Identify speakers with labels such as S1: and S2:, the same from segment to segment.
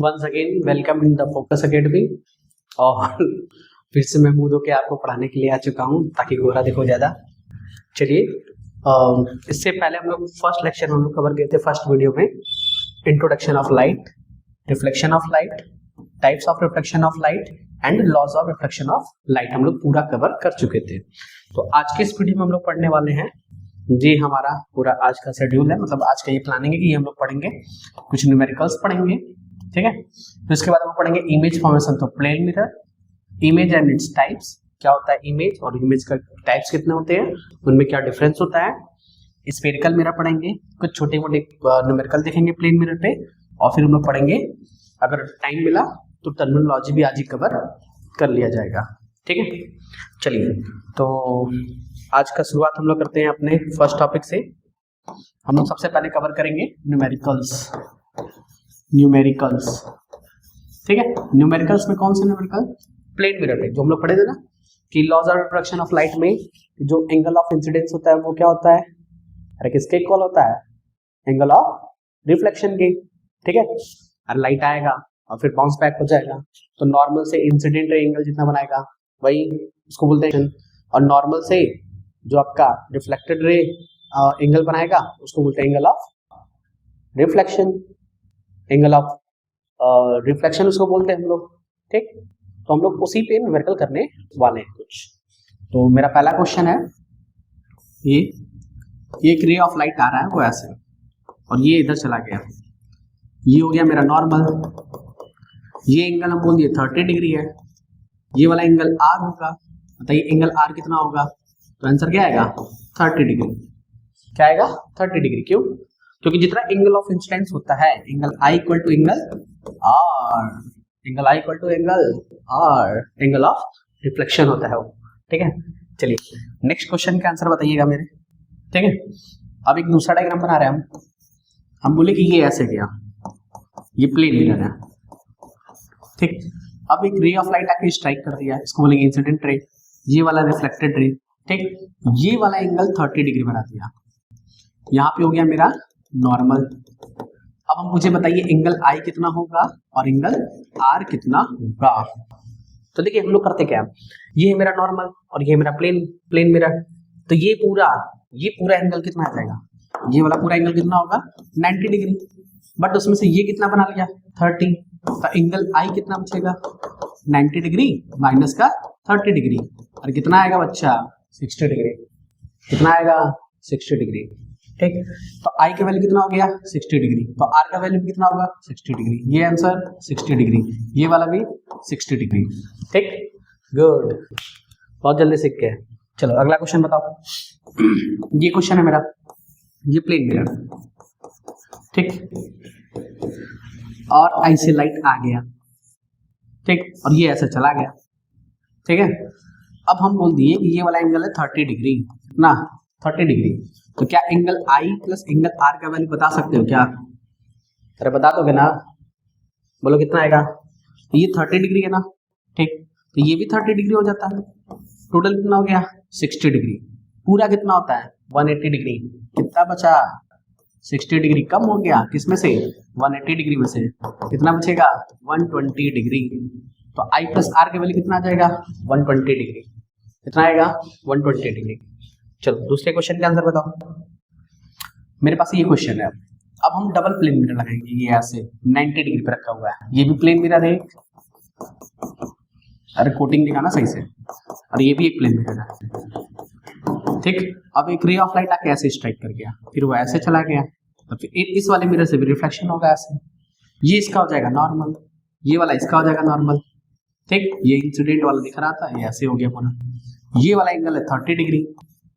S1: Once again welcome in the Focus Academy. और फिर से मैं मुंह धो के आपको पढ़ाने के लिए आ चुका हूँ ताकि गोरा दिखो ज़्यादा। चलिए, इससे पहले हम लोग फर्स्ट लेक्चर हम लोग कवर किए थे फर्स्ट वीडियो में, introduction of light, reflection of light, types of reflection of light and laws of reflection of light हम लोग पूरा कवर कर चुके थे। तो आज के इस वीडियो में हम लोग पढ़ने वाले हैं जी, हमारा पूरा आज का शेड्यूल है, मतलब आज का ये प्लानिंग है कि हम लोग पढ़ेंगे कुछ न्यूमेरिकल्स पढ़ेंगे, ठीक है। तो इसके बाद हम पढ़ेंगे इमेज फॉर्मेशन, तो plane mirror, image and its types, क्या होता है इमेज और इमेज का टाइप्स कितने होते हैं, उनमें क्या डिफरेंस होता है। स्फेरिकल मिरर पढ़ेंगे, कुछ छोटे मोटे न्यूमेरिकल देखेंगे प्लेन मिरर पे, और फिर हम लोग पढ़ेंगे, अगर टाइम मिला तो टर्मिनोलॉजी भी आज ही कवर कर लिया जाएगा, ठीक है। चलिए, तो आज का शुरुआत हम लोग करते हैं अपने फर्स्ट टॉपिक से। हम लोग सबसे पहले कवर करेंगे न्यूमेरिकल्स, ठीक है। न्यूमेरिकल्स में कौन से न्यूमेरिकल, प्लेन मिरर पे जो हम लोग पढ़े थे ना कि laws of refraction of light में जो एंगल ऑफ इंसिडेंस होता है वो क्या होता है, अरे किसके इक्वल होता है, एंगल ऑफ रिफ्लेक्शन के, ठीक है। अरे लाइट आएगा और फिर बाउंस बैक हो जाएगा, तो नॉर्मल से इंसिडेंट रे एंगल जितना बनाएगा वही उसको बोलते हैं, और नॉर्मल से जो आपका रिफ्लेक्टेड रे एंगल बनाएगा उसको बोलते हैं angle of reflection, angle of reflection उसको बोलते हैं हम लोग, ठीक। तो हम लोग उसी पे न्यूमेरिकल करने वाले हैं कुछ। तो मेरा पहला क्वेश्चन है, ये एक रे ऑफ लाइट आ रहा है वो ऐसे, और ये इधर चला गया, ये हो गया मेरा नॉर्मल, ये एंगल हम बोल दिए 30 डिग्री है, ये वाला एंगल आर होगा, बताइए एंगल आर कितना होगा, तो आंसर क्या आएगा 30 डिग्री, क्या आएगा 30 डिग्री। क्यों, क्योंकि जितना एंगल ऑफ इंसिडेंस होता है, angle I equal to angle R, angle I equal to angle R, angle of reflection होता है वो, ठीक है। चलिए नेक्स्ट क्वेश्चन का आंसर बताइएगा मेरे, ठीक है। अब एक दूसरा डायग्राम बना रहे हैं हम बोले कि ये ऐसे गया, ये प्लेन मिरर है, ठीक। अब एक रे ऑफ लाइट आके स्ट्राइक कर दिया, इसको बोलेंगे इंसिडेंट रे, ये वाला रिफ्लेक्टेड रे, ठीक। ये वाला एंगल 30 डिग्री बना दिया, यहाँ पे हो गया मेरा नॉर्मल। अब हम मुझे बताइए एंगल आई कितना होगा और एंगल आर कितना होगा। तो देखिए हम लोग करते क्या, ये है मेरा नॉर्मल और ये मेरा प्लेन मिरर, तो ये पूरा एंगल कितना आ जाएगा, ये वाला पूरा एंगल कितना होगा 90 डिग्री, बट उसमें से ये कितना बना लिया 30, तो एंगल आई कितना बचेगा 90 डिग्री माइनस का 30 डिग्री, और कितना आएगा बच्चा 60 डिग्री, कितना आएगा 60 डिग्री, ठीक। तो आई का वैल्यू कितना हो गया 60 डिग्री, तो आर का वैल्यू कितना होगा 60 डिग्री, ये आंसर 60 डिग्री, ये वाला भी 60 डिग्री, ठीक। गुड, बहुत जल्दी सीख गए। चलो अगला क्वेश्चन बताओ। ये क्वेश्चन है मेरा, ये प्लेन मिरर, ठीक, और आई से लाइट आ गया, ठीक, और ये ऐसे चला गया, ठीक है। अब हम बोल दिए कि ये वाला एंगल है 30 डिग्री ना, 30 डिग्री, तो क्या angle I plus angle R का वैल्यू बता सकते हो क्या, अरे बता दोगे ना, बोलो कितना आएगा, तो ये 30 डिग्री है ना, ठीक, तो ये भी 30 डिग्री हो जाता है, टोटल कितना हो गया 60 डिग्री, पूरा कितना होता है 180 डिग्री, कितना बचा 60 डिग्री कम हो गया, किसमें से 180 डिग्री में से, कितना बचेगा 120 डिग्री, तो आई प्लस आर के वैल्यू कितना आ जाएगा 120 डिग्री, कितना आएगा 120 डिग्री। चलो दूसरे क्वेश्चन का आंसर बताओ। मेरे पास ये क्वेश्चन है, अब हम डबल प्लेन मिरर लगाएंगे, ये ऐसे 90 डिग्री पे रखा हुआ है, ये भी प्लेन मिरर है, अरे कोटिंग दिखाना सही से, और ये भी एक प्लेन मिरर है, ठीक। अब एक रे ऑफ लाइट आके ऐसे स्ट्राइक कर गया, फिर वो ऐसे चला गया, तो फिर इस वाले मिरर से भी रिफ्लेक्शन होगा ऐसे, ये इसका हो जाएगा नॉर्मल, ये वाला इसका हो जाएगा नॉर्मल, ठीक। ये इंसिडेंट वाला दिख रहा था, ये ऐसे हो गया पूरा, ये वाला एंगल है 30 डिग्री,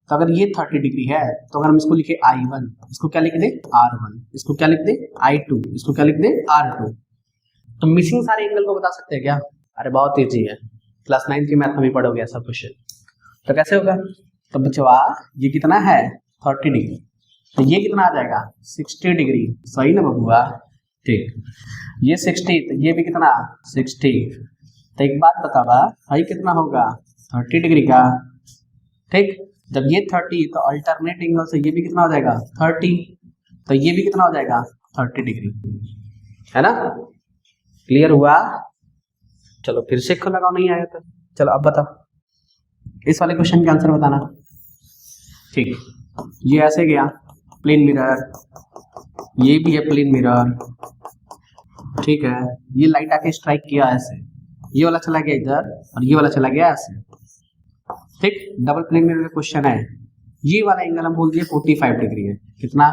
S1: तो अगर ये 30 डिग्री है तो अगर हम इसको लिखे I1, इसको क्या लिख दे R1, इसको क्या लिख दे I2, इसको क्या लिख दे R2, तो मिसिंग सारे एंगल को बता सकते हैं क्या, अरे बहुत ईजी है, क्लास 9 की मैथ में भी पढ़ोगे ऐसा क्वेश्चन, तो कैसे होगा, तो बच्चों ये कितना है 30 डिग्री, तो ये कितना आ जाएगा 60 डिग्री, सही ना बबुआ, ठीक, ये 60, तो ये भी कितना 60, तो एक बात बतावा भाई कितना होगा 30 डिग्री का, ठीक। जब ये 30 तो अल्टरनेट एंगल से ये भी कितना हो जाएगा 30, तो ये भी कितना हो जाएगा 30 डिग्री, है ना। क्लियर हुआ। चलो फिर से क्यों लगाओ, नहीं आया तो चलो अब बताओ इस वाले क्वेश्चन का आंसर बताना। ठीक, ये ऐसे गया प्लेन मिरर, ये भी है प्लेन मिरर, ठीक है। ये लाइट आके स्ट्राइक किया ऐसे, ये वाला चला गया इधर और ये वाला चला गया ऐसे, ठीक। डबल प्लेन मिरर का क्वेश्चन है। ये वाला एंगल हम बोल दिए 45 डिग्री है, कितना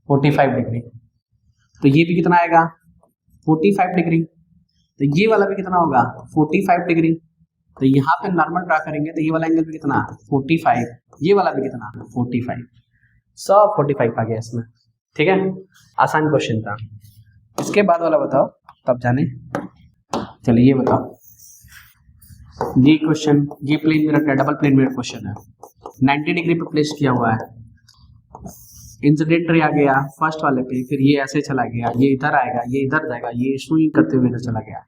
S1: 45 डिग्री, तो ये भी कितना आएगा 45 डिग्री, तो ये वाला भी कितना होगा 45 डिग्री, तो यहाँ पे नॉर्मल ड्रा करेंगे तो ये वाला एंगल भी कितना 45, ये वाला भी कितना 45, सब 45 आ गया इसमें, ठीक है। आसान क्वेश्चन था। इसके बाद वाला बताओ तब जाने। चलिए ये बताओ, ये क्वेश्चन, ये प्लेन मिरर का डबल प्लेन मिरर क्वेश्चन है, 90 डिग्री पे प्लेस किया हुआ है, इंसिडेंट रे आ गया फर्स्ट वाले पे, फिर ये ऐसे चला गया, ये इधर आएगा, ये इधर जाएगा, ये स्विंग करते हुए इधर चला गया,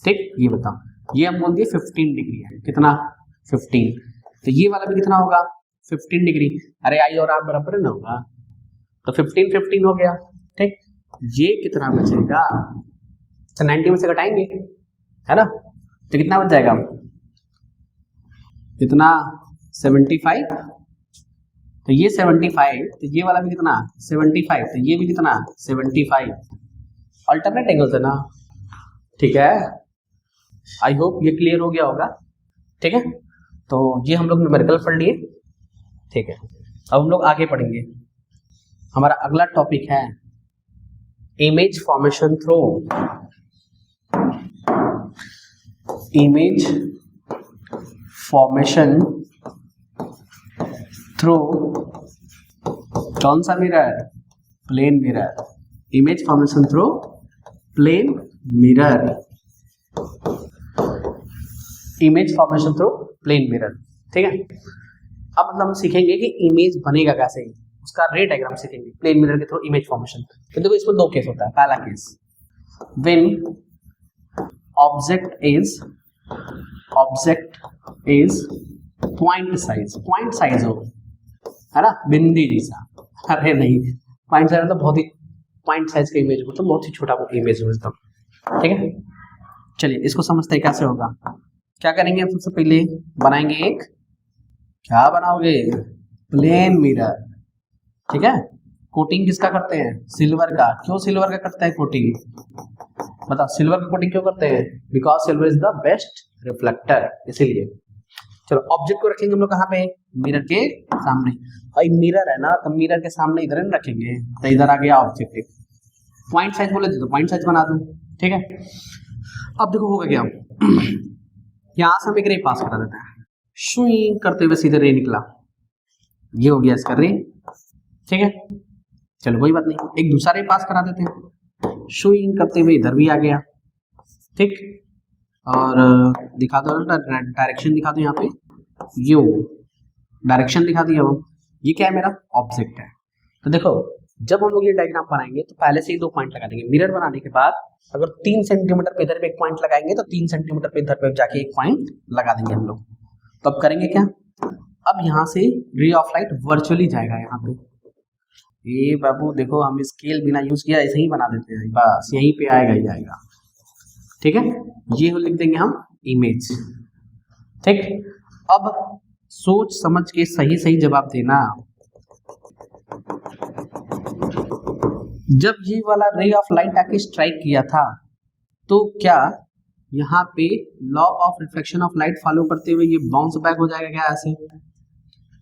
S1: ठीक। ये बताओ, ये हम बोल दिए 15 डिग्री है, कितना 15, तो ये वाला भी कितना होगा 15 डिग्री, अरे आई और आर बराबर है ना होगा, तो 15 15 हो गया, ठीक। ये कितना बचेगा, तो 90 में से घटाएंगे, है ना, तो कितना बच जाएगा, कितना 75, तो ये 75, तो ये वाला भी कितना 75, तो ये भी कितना 75, अल्टरनेट एंगल्स है ना, ठीक है। आई होप ये क्लियर हो गया होगा, ठीक है। तो ये हम लोग न्यूमेरिकल पढ़ लिए, ठीक है। अब हम लोग आगे पढ़ेंगे, हमारा अगला टॉपिक है image formation through, image formation through कौन सा mirror, plane mirror, image formation through plane mirror, image formation through plane mirror, ठीक है। अब मतलब हम सीखेंगे कि इमेज बनेगा कैसे, उसका रे डायग्राम सीखेंगे प्लेन मिरर के थ्रू इमेज फॉर्मेशन। तो देखो इसमें दो केस होता है, पहला case when object is point size हो, है ना, बिंदी जैसा, अरे नहीं पॉइंट साइज मतलब बहुत ही पॉइंट साइज का इमेज हो, तो बहुत ही छोटा इमेज हो एकदम, ठीक है। चलिए इसको समझते हैं कैसे होगा। क्या करेंगे, सबसे पहले बनाएंगे एक, क्या बनाओगे, प्लेन मिरर, ठीक है। कोटिंग किसका करते हैं, सिल्वर का। क्यों सिल्वर का करते हैं कोटिंग, बताओ सिल्वर का कोटिंग क्यों करते हैं, because silver is the best reflector, इसीलिए। चलो ऑब्जेक्ट को रखेंगे हम लोग कहाँ पे, मिरर के सामने, भाई मिरर है ना, तो मिरर के सामने इधर नहीं रखेंगे, तो इधर आ गया ऑब्जेक्ट। पॉइंट साइज बोले तो पॉइंट साइज बना दूं, ठीक है। अब देखो होगा क्या, यहां से हम एक रे पास करा देते हैं, स्विंग करते हुए सीधे रे निकला, ये हो गया इसका रे, ठीक है। चलो कोई बात नहीं, एक दूसरा रे पास करा देते हैं, स्विंग करते हुए इधर भी आ गया, ठीक। और दिखा दो डायरेक्शन, दिखा दो यहाँ पे, यू डायरेक्शन दिखा दिया वो, ये क्या है मेरा ऑब्जेक्ट है। तो देखो जब हम लोग ये डायग्राम बनाएंगे तो पहले से ही 2 पॉइंट लगा देंगे, मिरर बनाने के बाद अगर 3 सेंटीमीटर पे इधर पे एक पॉइंट लगाएंगे तो 3 सेंटीमीटर पे इधर पे जाके एक पॉइंट लगा देंगे हम लोग। तो अब करेंगे क्या, अब यहाँ से रे ऑफ लाइट वर्चुअली जाएगा यहाँ पे, ये बाबू देखो हम स्केल बिना यूज किया ऐसे ही बना देते हैं, बस यहीं पे आएगा ही आएगा, ठीक है। ये लिख देंगे हम इमेज, ठीक। अब सोच समझ के सही सही जवाब देना। जब ये वाला रे ऑफ लाइट आके स्ट्राइक किया था तो क्या यहाँ पे law of reflection of light follow करते हुए ये बाउंस बैक हो जाएगा क्या ऐसे,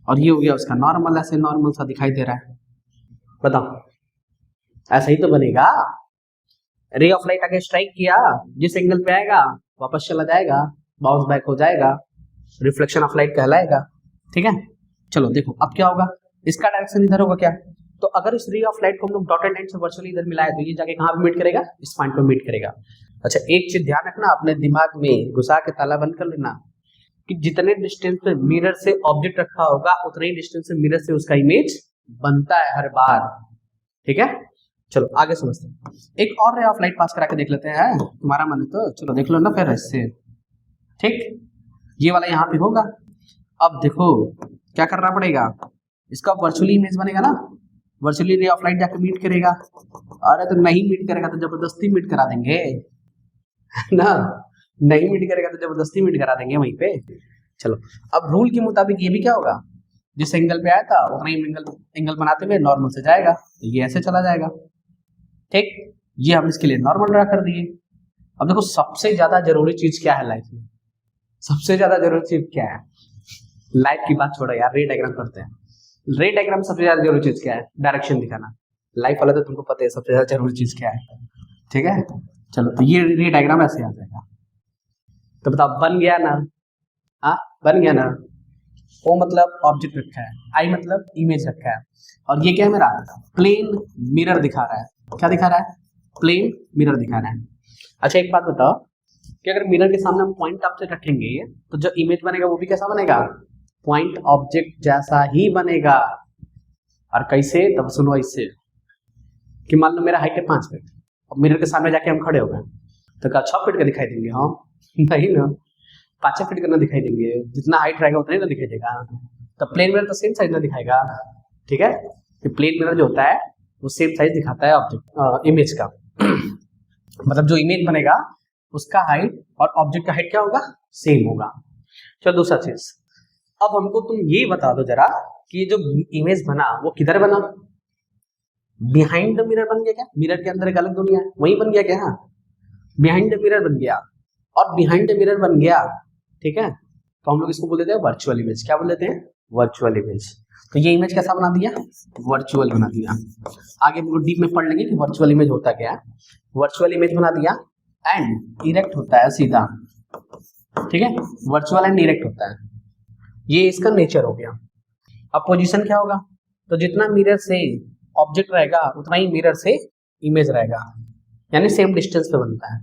S1: और ये हो गया उसका नॉर्मल, ऐसे नॉर्मल सा दिखाई दे रहा है, बताओ ऐसा ही तो बनेगा। रे ऑफ लाइट आके स्ट्राइक किया, जिस एंगल पे आएगा वापस चला जाएगा, बाउंस बैक हो जाएगा, रिफ्लेक्शन ऑफ लाइट कहलाएगा, ठीक है। चलो देखो अब क्या होगा, इसका डायरेक्शन इधर होगा क्या, तो अगर इस रे ऑफ लाइट को हम लोग डॉटेड लाइन से वर्चुअली इधर मिलाए तो ये जाके कहाँ पे मीट करेगा, इस पॉइंट पे मीट करेगा। अच्छा एक चीज ध्यान रखना, अपने दिमाग में घुसा के ताला बंद कर लेना कि जितने डिस्टेंस पे मिरर से ऑब्जेक्ट रखा होगा उतने ही डिस्टेंस से मिरर से उसका इमेज बनता है हर बार, ठीक है। चलो आगे समझते हैं, एक और रे ऑफ लाइट पास करा के देख लेते हैं, तुम्हारा मन है तो चलो देख लो ना फिर इससे, ठीक। ये वाला यहाँ पे होगा। अब देखो क्या करना पड़ेगा, इसका वर्चुअली इमेज बनेगा ना, वर्चुअली रे ऑफ लाइट जाके मीट करेगा। अरे तो नहीं मीट करेगा तो जबरदस्ती मीट करा देंगे ना, नहीं मीट करेगा तो जबरदस्ती मीट करा देंगे वहीं पे। चलो अब रूल के मुताबिक ये भी क्या होगा, जिस एंगल पे आया था उतना ही एंगल बनाते हुए नॉर्मल से जाएगा, तो ये ऐसे चला जाएगा। ठीक, ये हम इसके लिए नॉर्मल ड्रा कर दिए। अब देखो सबसे ज्यादा जरूरी चीज क्या है लाइफ में, सबसे ज्यादा जरूरी चीज क्या है, लाइफ की बात छोड़ो यार, रे डायग्राम करते हैं। रे डायग्राम सबसे ज्यादा जरूरी चीज क्या है, डायरेक्शन दिखाना। लाइफ वाला तो तुमको पता है सबसे ज्यादा जरूरी चीज क्या है, ठीक है। चलो तो ये रे डायग्राम ऐसे आ जाएगा। तो बताओ बन गया ना, हाँ बन गया ना। ओ मतलब ऑब्जेक्ट रखा है, आई मतलब इमेज रखा है, और ये क्या है मेरा प्लेन मिरर दिखा रहा है। क्या दिखा रहा है, प्लेन मिरर दिखा रहा है। अच्छा एक बात बताओ कि अगर मिरर के सामने हम पॉइंट ऑब्जेक्ट रखेंगे तो जो इमेज बनेगा वो भी कैसा बनेगा, पॉइंट ऑब्जेक्ट जैसा ही बनेगा। और कैसे, तब सुनो इससे कि मान लो मेरा हाइट है 5 फीट, अब मिरर के सामने जाके हम खड़े हो गए तो क्या 6 फीट का दिखाई देंगे हम, नहीं ना, 5 फीट का ना दिखाई देंगे, जितना हाइट रहेगा उतना ही ना दिखाई देगा। तो प्लेन मिरर तो सेम साइज ना दिखाएगा, ठीक है। तो प्लेन मिरर जो होता है वो सेम साइज दिखाता है ऑब्जेक्ट इमेज का मतलब जो इमेज बनेगा उसका हाइट और ऑब्जेक्ट का हाइट क्या होगा, सेम होगा। चलो दूसरा चीज, अब हमको तुम ये बता दो जरा कि जो इमेज बना वो किधर बना, बिहाइंड द मिरर बन गया क्या, मिरर के अंदर एक अलग दुनिया है वही बन गया क्या, हाँ बिहाइंड द मिरर बन गया, और बिहाइंड द मिरर बन गया, ठीक है। तो हम लोग इसको बोल देते हैं वर्चुअल इमेज। क्या बोल देते हैं, वर्चुअल इमेज। तो ये इमेज कैसा बना दिया, वर्चुअल बना दिया। आगे हम लोग डीप में पढ़ लेंगे कि वर्चुअल इमेज होता क्या है। वर्चुअल इमेज बना दिया एंड इरेक्ट होता है सीधा, ठीक है, वर्चुअल एंड इरेक्ट होता है, ये इसका नेचर हो गया। अब पोजीशन क्या होगा, तो जितना मिरर से ऑब्जेक्ट रहेगा उतना ही मिरर से इमेज रहेगा, यानी सेम डिस्टेंस पे बनता है,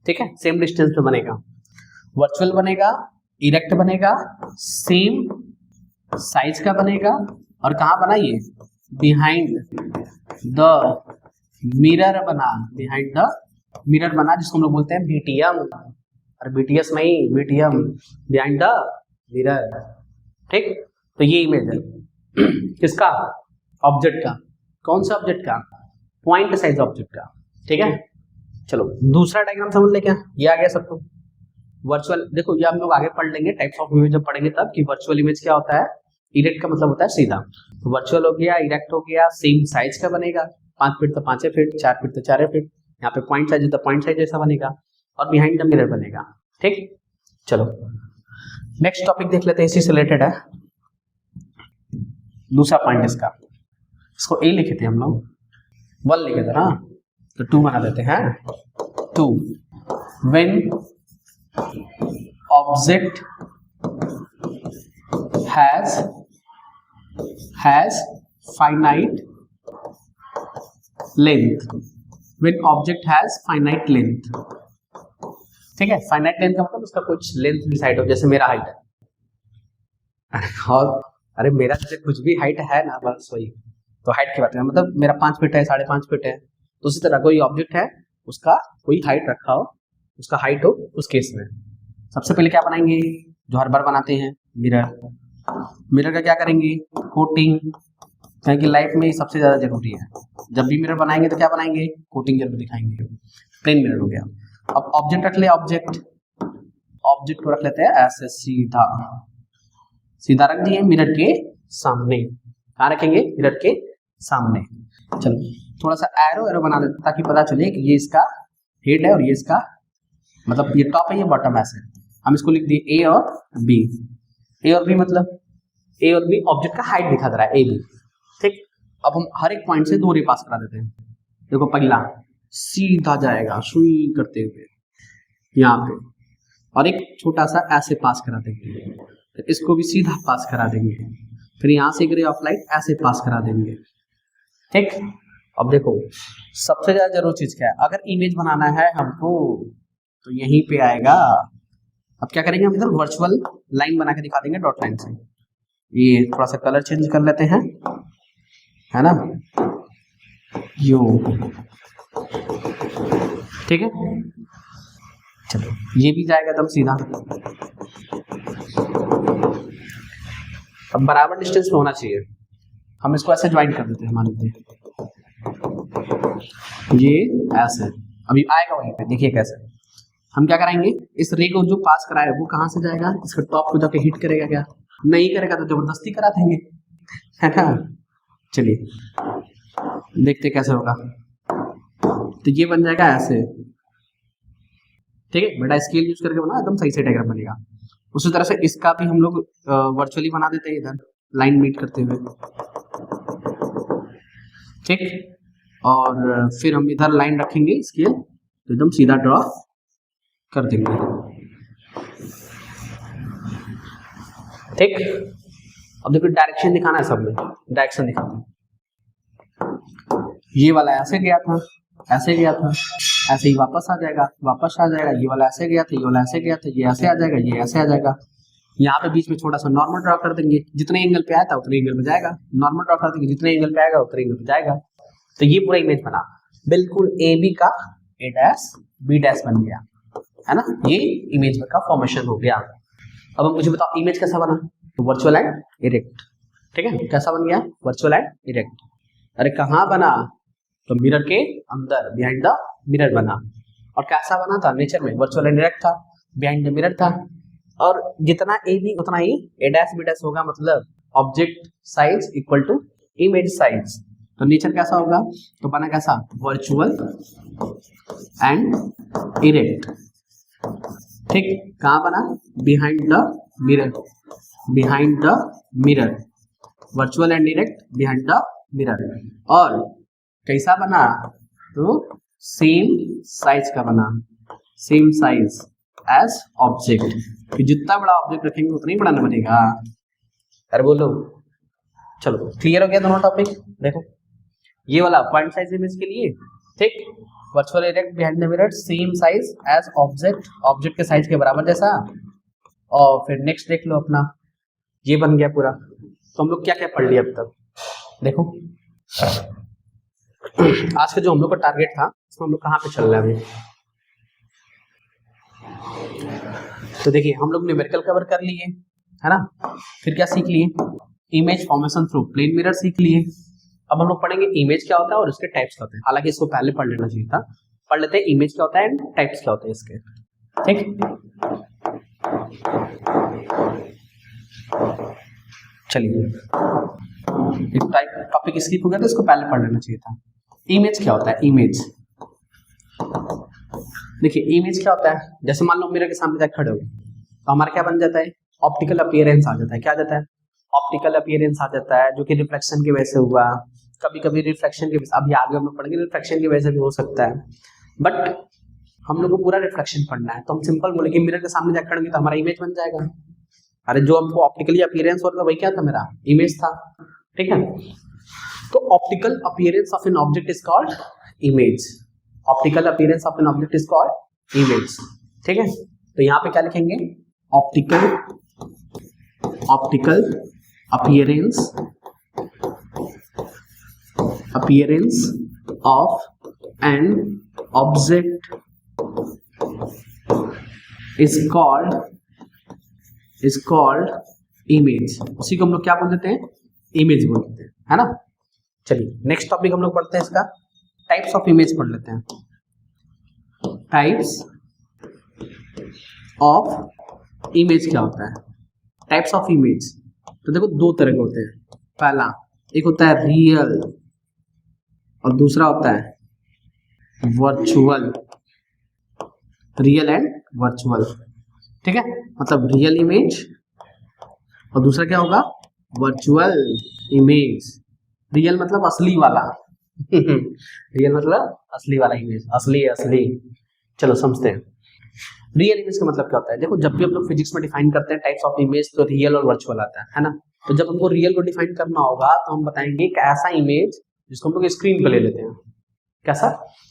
S1: ठीक है, सेम डिस्टेंस पे बनेगा। वर्चुअल बनेगा, इरेक्ट बनेगा, सेम साइज का बनेगा, और कहाँ बना ये, बिहाइंड द मिरर बना, बिहाइंड द मिरर बना, जिसको हम लोग बोलते हैं बीटीएम, और बीटीएस नहीं बीटीएम, बिहाइंड द मिरर, ठीक। तो ये इमेज है किसका, ऑब्जेक्ट का। कौन सा ऑब्जेक्ट का, पॉइंट साइज ऑब्जेक्ट का, ठीक है। चलो दूसरा डायग्राम समझ ले, क्या ये आ गया सबको। वर्चुअल देखो ये हम लोग आगे पढ़ लेंगे टाइप्स ऑफ इमेज जब पढ़ेंगे तब, कि वर्चुअल इमेज क्या होता है, इरेक्ट का मतलब होता है सीधा, तो वर्चुअल हो गया, इरेक्ट हो गया, सेम साइज का बनेगा, 5 फीट तो 5 फीट, 4 फीट तो 4 फीट, यहाँ पे पॉइंट साइज तो पॉइंट साइज जैसा बनेगा, और बिहाइंड द मिरर बनेगा, ठीक। चलो नेक्स्ट टॉपिक देख लेते हैं, इसी से रिलेटेड है दूसरा पॉइंट इसका। इसको ए लिखे थे हम लोग, 1 लिखे थे ना, तो 2 बना देते हैं। 2 when object has finite length, when object has finite length, ठीक है। फाइनाइट लेंथ का मतलब उसका कुछ लेंथ डिसाइड हो, जैसे मेरा हाइट है और अरे मेरा जैसे कुछ भी हाइट है ना, बस वही तो हाइट की बात है, मतलब मेरा 5 फीट है, 5.5 फीट है, तो उसी तरह कोई ऑब्जेक्ट है उसका कोई हाइट रखा हो, उसका हाइट हो, उस केस में सबसे पहले क्या बनाएंगे, जो हर बार बनाते हैं मिरर, मिरर का क्या करेंगे, कोटिंग, क्योंकि लाइफ में सबसे ज्यादा जरूरी है। जब भी मिरर बनाएंगे तो क्या बनाएंगे, कोटिंग जरूर दिखाएंगे। प्लेन मिरर हो गया। अब ऑब्जेक्ट रख ले, ऑब्जेक्ट को रख लेते हैं ऐसे सीधा, सीधा रख दिए मिरर के सामने। कहाँ रखेंगे, मिरर के सामने। चलो थोड़ा सा एरो बना देते ताकि पता चले कि ये इसका हेड है और ये इसका मतलब ये टॉप है, ये बॉटम ऐसे। हम इसको लिख दिए ए और बी। ए और बी मतलब ए और बी ऑब्जेक्ट का हाइट दिखा दे रहा है, ए बी, ठीक। अब हम हर एक पॉइंट से 2 रे पास करा देते हैं। देखो पहला सीधा जाएगा सुई करते हुए यहाँ पे, और एक छोटा सा ऐसे पास करा देंगे, फिर इसको भी सीधा पास करा देंगे, फिर यहाँ से एक रे ऑफ लाइट ऐसे पास करा देंगे, ठीक। अब देखो सबसे ज्यादा जरूरी चीज क्या है, अगर इमेज बनाना है हमको तो यहीं पे आएगा। अब क्या करेंगे, हम इधर वर्चुअल लाइन बना के दिखा देंगे डॉट लाइन से। ये थोड़ा सा कलर चेंज कर लेते हैं, है ना, यो, ठीक है। चलो ये भी जाएगा एकदम सीधा। अब बराबर डिस्टेंस पे होना चाहिए, हम इसको ऐसे ज्वाइन कर देते हैं, मान लीजिए ये ऐसे, अभी आएगा वहीं पे, देखिए कैसे हम क्या कराएंगे, इस रे को जो पास कराए वो कहाँ से जाएगा, इसके टॉप को जाके हिट करेगा क्या, नहीं करेगा तो जबरदस्ती करा देंगे, है ना। चलिए देखते कैसे होगा, तो ये बन जाएगा ऐसे, ठीक है बेटा, स्केल यूज करके बना एकदम सही से डायग्राम बनेगा। उसी तरह से इसका भी हम लोग वर्चुअली बना देते हैं, इधर लाइन मीट करते हुए, ठीक, और फिर हम इधर लाइन रखेंगे स्केल तो एकदम सीधा ड्रॉ कर देंगे, ठीक। अब देखो डायरेक्शन दिखाना है, सब में डायरेक्शन दिखाना है, ये वाला ऐसे गया था, ऐसे गया था, ऐसे ही वापस आ जाएगा, वापस आ जाएगा, ये वाला ऐसे गया था, ये वाला ऐसे गया था, ये ऐसे आ जाएगा, ये ऐसे आ जाएगा, यहाँ पे बीच में छोटा सा नॉर्मल ड्रॉ कर देंगे, जितने एंगल पे आया था उतने एंगल में जाएगा, नॉर्मल ड्रॉ कर देंगे, जितने एंगल पे आएगा उतने एंगल पे जाएगा, तो ये पूरा इमेज बना, बिल्कुल ए बी का ए डैश बी डैश बन गया, है ना, ये इमेज का फॉर्मेशन हो गया। अब मुझे बताओ इमेज कैसा बना, तो वर्चुअल एंड इरेक्ट, ठीक है, कैसा बन गया, वर्चुअल एंड इरेक्ट। अरे कहाँ बना, तो मिरर के अंदर, बिहाइंड द मिरर बना, और कैसा बना था, नेचर में वर्चुअल एंड इरेक्ट था, बिहाइंड द मिरर था, और जितना ए बी उतना ही ए डैश बी डैश होगा, मतलब object size equal to image size, तो नेचर कैसा होगा, तो बना कैसा, वर्चुअल एंड इरेक्ट, ठीक, कहाँ बना, behind the mirror, behind the mirror, virtual and erect behind the mirror, और कैसा बना, तो सेम साइज का बना, सेम साइज एज ऑब्जेक्ट, कि जितना बड़ा ऑब्जेक्ट रखेंगे उतना ही बड़ा बनेगा। अरे बोलो, चलो क्लियर हो गया दोनों टॉपिक। देखो ये वाला पॉइंट साइज इमेज के लिए, ठीक, virtual erect behind the mirror, same size as object, object के साइज के बराबर जैसा, और फिर नेक्स्ट देख लो अपना, ये बन गया पूरा। तो हम लोग क्या क्या पढ़ लिया अब तक, देखो आज का जो हम लोग का टारगेट था उसमें हम लोग कहाँ पे चल रहे हैं अभी, तो देखिए हम लोग न्यूमेरिकल कवर कर लिए, है ना, फिर क्या सीख लिए, image formation through plane mirror सीख लिए। अब हम लोग पढ़ेंगे इमेज क्या होता है और उसके टाइप्स क्या होते हैं, हालांकि इसको पहले पढ़ लेना चाहिए था, पढ़ लेते हैं इमेज क्या होता है एंड टाइप्स क्या होते हैं इसके, ठीक। चलिए एक टाइप टॉपिक स्किप हो गया तो इसको पहले पढ़ लेना चाहिए था। इमेज क्या होता है, इमेज, देखिए इमेज क्या होता है, जैसे मान लो मिरर के सामने जाकर खड़े हो तो हमारा क्या बन जाता है, ऑप्टिकल अपीयरेंस आ जाता है, क्या आ जाता है, ऑप्टिकल अपीयरेंस आ जाता है, जो कि रिफ्लेक्शन की वजह से हुआ, कभी कभी रिफ्लेक्शन की, अभी आगे हम लोग पढ़ेंगे रिफ्लेक्शन की वजह से भी हो सकता है, बट हम लोग को पूरा रिफ्लेक्शन पढ़ना है, तो हम सिंपल बोलेंगे मिरर के सामने जाकर खड़े तो हमारा इमेज बन जाएगा। अरे जो हमको ऑप्टिकली अपीयरेंस हो रहा था वही क्या था, मेरा इमेज था, ठीक है। तो optical appearance of an object is called image, optical appearance of an object is called image, ठीक है। तो यहाँ पे क्या लिखेंगे, optical appearance of an object is called image, उसी को हम लोग क्या बोल देते हैं, इमेज बोल देते हैं, है ना। चलिए नेक्स्ट टॉपिक हम लोग पढ़ते हैं, इसका टाइप्स ऑफ इमेज पढ़ लेते हैं। टाइप्स ऑफ इमेज क्या होता है, टाइप्स ऑफ इमेज, तो देखो दो तरह के होते हैं, पहला एक होता है रियल और दूसरा होता है वर्चुअल, रियल एंड वर्चुअल, ठीक है, मतलब रियल इमेज और दूसरा क्या होगा, वर्चुअल इमेज। रियल मतलब असली वाला रियल मतलब असली वाला इमेज, असली। चलो समझते हैं रियल इमेज का मतलब क्या होता है। देखो जब भी हम लोग फिजिक्स में डिफाइन करते हैं टाइप्स ऑफ इमेज तो रियल और वर्चुअल आता है ना। तो जब हमको रियल को डिफाइन करना होगा तो हम बताएंगे एक ऐसा इमेज जिसको हम लोग स्क्रीन पे ले लेते हैं। कैसा,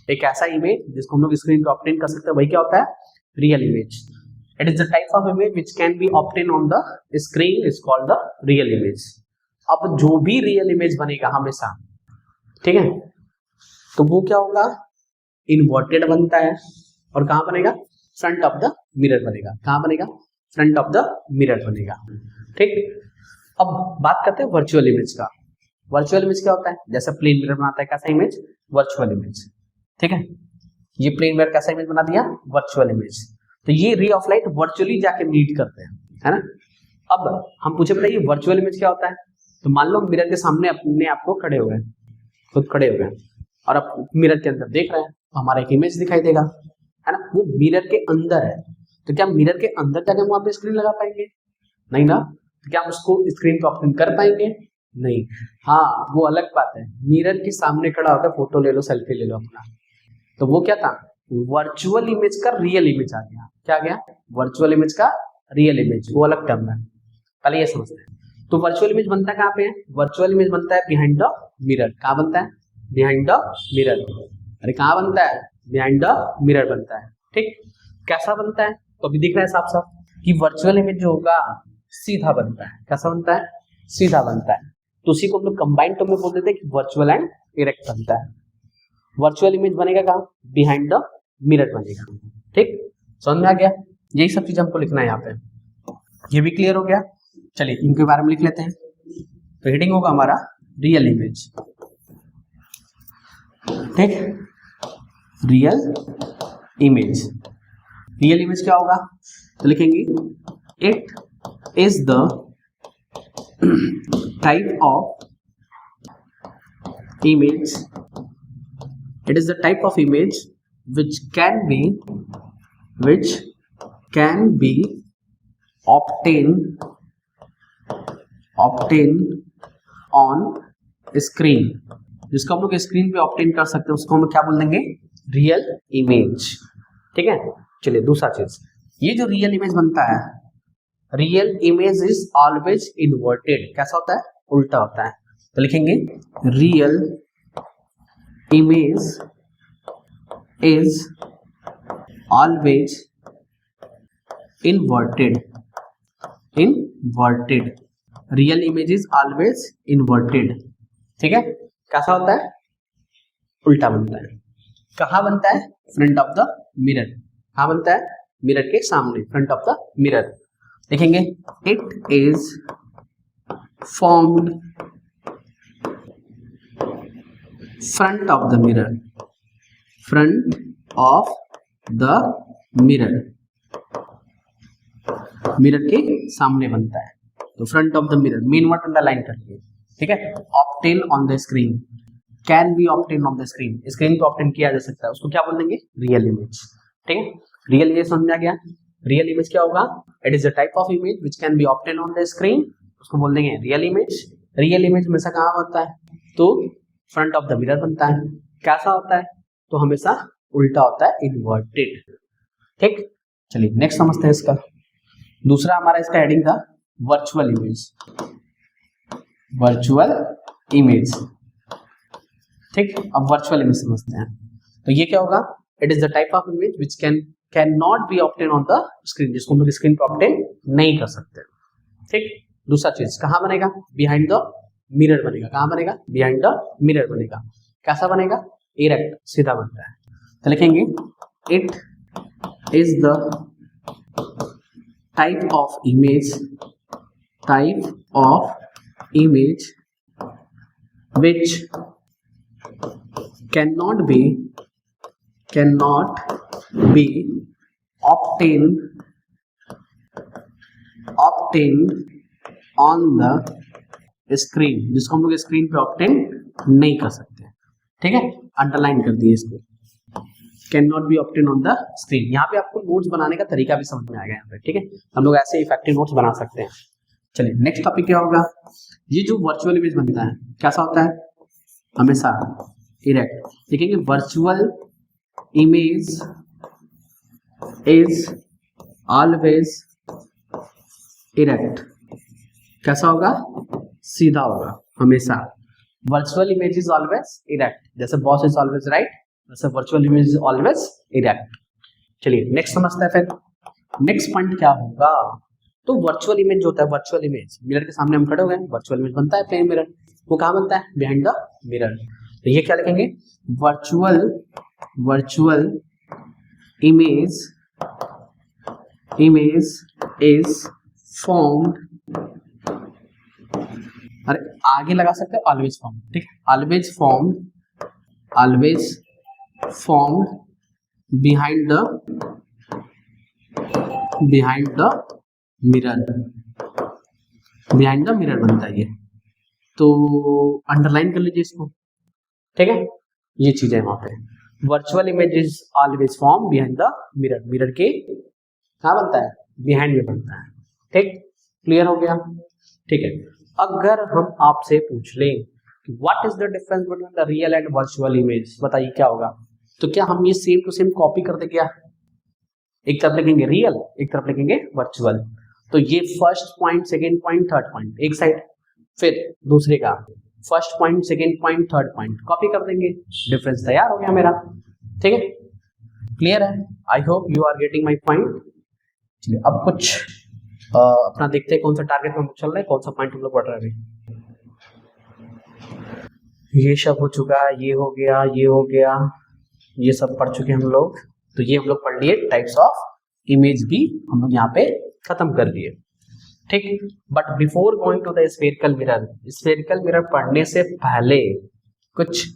S1: एक ऐसा इमेज जिसको हम लोग स्क्रीन पे ऑब्टेन कर सकते हैं, वही क्या होता है, real image. It is the type of image which can be obtain on the screen is called the real image. अब जो भी रियल इमेज बनेगा हमेशा, ठीक है, तो वो क्या होगा, इन्वर्टेड बनता है और कहां बनेगा, फ्रंट ऑफ द मिरर बनेगा। कहां बनेगा, फ्रंट ऑफ द मिरर बनेगा, ठीक। अब बात करते हैं वर्चुअल इमेज का। वर्चुअल इमेज क्या होता है? जैसे प्लेन मिरर बनाता है कैसा इमेज? Virtual image. ठीक है, ये प्लेन मिरर कैसा इमेज बना दिया? Virtual image. तो ये रे ऑफ लाइट वर्चुअली जाके मीट करते हैं, है ना। अब हम पूछे बताइए वर्चुअल इमेज क्या होता है? तो मान लो मिरर के सामने अपने आप को खड़े हो गए, खुद खड़े हो गए और अब मिरर के अंदर देख रहे हैं तो हमारा एक इमेज दिखाई देगा, है ना। वो मिरर के अंदर है, तो क्या मिरर के अंदर जाके हम वहां पे स्क्रीन लगा पाएंगे? नहीं ना। तो क्या हम उसको स्क्रीन पे ऑप्शन कर पाएंगे? नहीं। हाँ, वो अलग बात है, मिरर के सामने खड़ा होकर फोटो ले लो, सेल्फी ले लो अपना, तो वो क्या था? वर्चुअल इमेज का रियल इमेज आ गया। क्या आ गया? वर्चुअल इमेज का रियल इमेज, वो अलग टर्म है, पहले ये समझते हैं। तो वर्चुअल इमेज बनता कहाँ पे है? वर्चुअल इमेज बनता है बिहाइंड द मिरर। कहाँ बनता है? Behind the mirror. अरे कहाँ बनता है? बिहाइंड द मिरर बनता है। ठीक, कैसा बनता है? तो अभी दिख रहा है साफ साफ कि वर्चुअल इमेज जो होगा सीधा बनता है। कैसा बनता है? सीधा बनता है। तो उसी को हम लोग कंबाइंड टर्म में बोल देते हैं कि वर्चुअल एंड इरेक्ट बनता है। वर्चुअल इमेज बनेगा कहाँ? बिहाइंड द मिरर बनेगा। ठीक, समझ में आ गया? यही सब चीज हमको लिखना है यहाँ पे। ये भी क्लियर हो गया? चलिए इनके बारे में लिख लेते हैं। तो हेडिंग होगा हमारा रियल इमेज। ठीक, रियल इमेज। रियल इमेज क्या होगा? तो लिखेंगे it is the type of image, it is the type of image which can be obtained on screen, जिसको हम लोग स्क्रीन पे ऑब्टेन कर सकते हैं, उसको हम क्या बोल देंगे? Real image. ठीक है, चलिए दूसरा चीज, ये जो रियल इमेज बनता है, real image is always inverted. कैसा होता है? उल्टा होता है। तो लिखेंगे real image is always inverted. Real image is always inverted. ठीक है, कैसा होता है? उल्टा बनता है। कहाँ बनता है? Front of the mirror. कहाँ बनता है? मिरर के सामने, फ्रंट ऑफ द मिरर। देखेंगे it is formed front of the mirror, front of the mirror, mirror के सामने बनता है। तो front of the mirror, main word underline करके। ठीक है, obtain on the screen, can be obtain on the screen, screen पे ऑब्टेन किया जा सकता है, उसको क्या बोल देंगे? Real image. ठीक है, रियल इमेज समझ में आ गया? रियल इमेज क्या होगा? It is the type of image which can be obtain on the screen, उसको बोल देंगे रियल इमेज। रियल इमेज हमेशा कहाँ बनता है? तो फ्रंट ऑफ द मिरर बनता है। कैसा होता है? तो हमेशा उल्टा होता है, इन्वर्टेड। ठीक, चलिए नेक्स्ट समझते हैं इसका। दूसरा हमारा इसका हेडिंग था वर्चुअल इमेज। Virtual image. ठीक, अब वर्चुअल इमेज समझते हैं। तो ये क्या होगा? It is the type of image which can not be obtain on the screen, जिसको हम लोग स्क्रीन पर ऑब्टेन नहीं कर सकते। ठीक, दूसरा चीज कहाँ बनेगा? बिहाइंड द मिरर बनेगा। कहाँ बनेगा? बिहाइंड द मिरर बनेगा। कैसा बनेगा? इरेक्ट, सीधा बनता है। तो लिखेंगे it is the type of image which cannot be obtained on the screen, जिसको हम लोग स्क्रीन पे ऑब्टेन नहीं कर सकते। ठीक है, अंडरलाइन कर दिए इसको, can not be obtain on the screen. यहाँ पे आपको नोट्स बनाने का तरीका भी समझ में आ गया यहाँ पे। ठीक है, हम लोग ऐसे इफेक्टिव नोट्स बना सकते हैं। चलिए नेक्स्ट टॉपिक क्या होगा? ये जो वर्चुअल इमेज बनता है कैसा होता है? हमेशा इरेक्ट। देखेंगे virtual image is always erect. कैसा होगा? सीधा होगा हमेशा। Virtual image is always erect, जैसे बॉस इज ऑलवेज राइट, वैसे virtual image is always erect. चलिए नेक्स्ट समझते हैं फिर। नेक्स्ट पॉइंट क्या होगा? तो वर्चुअल इमेज जो होता है, वर्चुअल इमेज मिरर के सामने हम खड़े हो गए, वर्चुअल इमेज बनता है प्लेन मिरर। वो कहाँ बनता है? Behind the mirror. तो ये क्या लिखेंगे? वर्चुअल इमेज इज formed अरे आगे लगा सकते हो ऑलवेज फॉर्म, ठीक है, always form behind the mirror बनता है ये, तो अंडरलाइन कर लीजिए इसको, ठीक है, ये चीज है वहां पे। Virtual image is always form behind the mirror, mirror के कहाँ बनता है, बिहाइंड में बनता है, ठीक, क्लियर हो गया, ठीक है। अगर हम आपसे पूछ लें what is the difference between the real and virtual image, बताइए क्या होगा, तो क्या हम ये सेम टू सेम कॉपी कर दे क्या, एक तरफ लिखेंगे रियल, एक तरफ लिखेंगे वर्चुअल, तो ये first point, second point, third point एक साइड, फिर दूसरे का first point, second point, third point copy कर देंगे, डिफरेंस तैयार हो गया मेरा, ठीक है, क्लियर है, I hope you are getting my point. चलिए अब कुछ अपना देखते हैं कौन सा टारगेट में चल रहा है, कौन सा पॉइंट हम लोग पढ़ रहे हैं। ये सब हो चुका है, ये हो गया, ये हो गया, ये सब पढ़ चुके हम लोग, तो ये हम लोग पढ़ लिए, टाइप्स ऑफ इमेज भी हम लोग यहाँ पे खत्म कर दिए, ठीक। But before going to the spherical mirror पढ़ने से पहले कुछ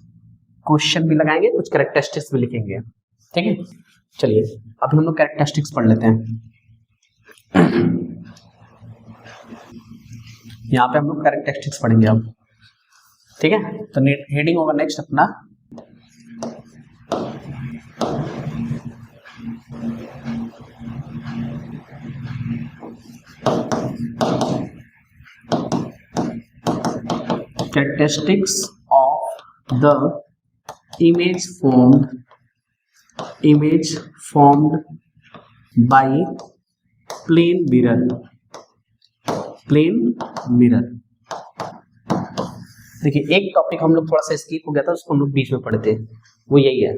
S1: क्वेश्चन भी लगाएंगे, कुछ कैरेक्टरिस्टिक्स भी लिखेंगे, ठीक है। चलिए अभी हम लोग कैरेक्टरिस्टिक्स पढ़ लेते हैं। यहाँ पे हम लोग कैरेक्टरिस्टिक्स पढ़ेंगे अब, ठीक है, तो हेडिंग होगा नेक्स्ट अपना characteristics of the image formed by plane mirror। देखिए एक टॉपिक हम लोग थोड़ा सा स्किप हो गया था, उसको हम लोग बीच में पढ़े थे, वो यही है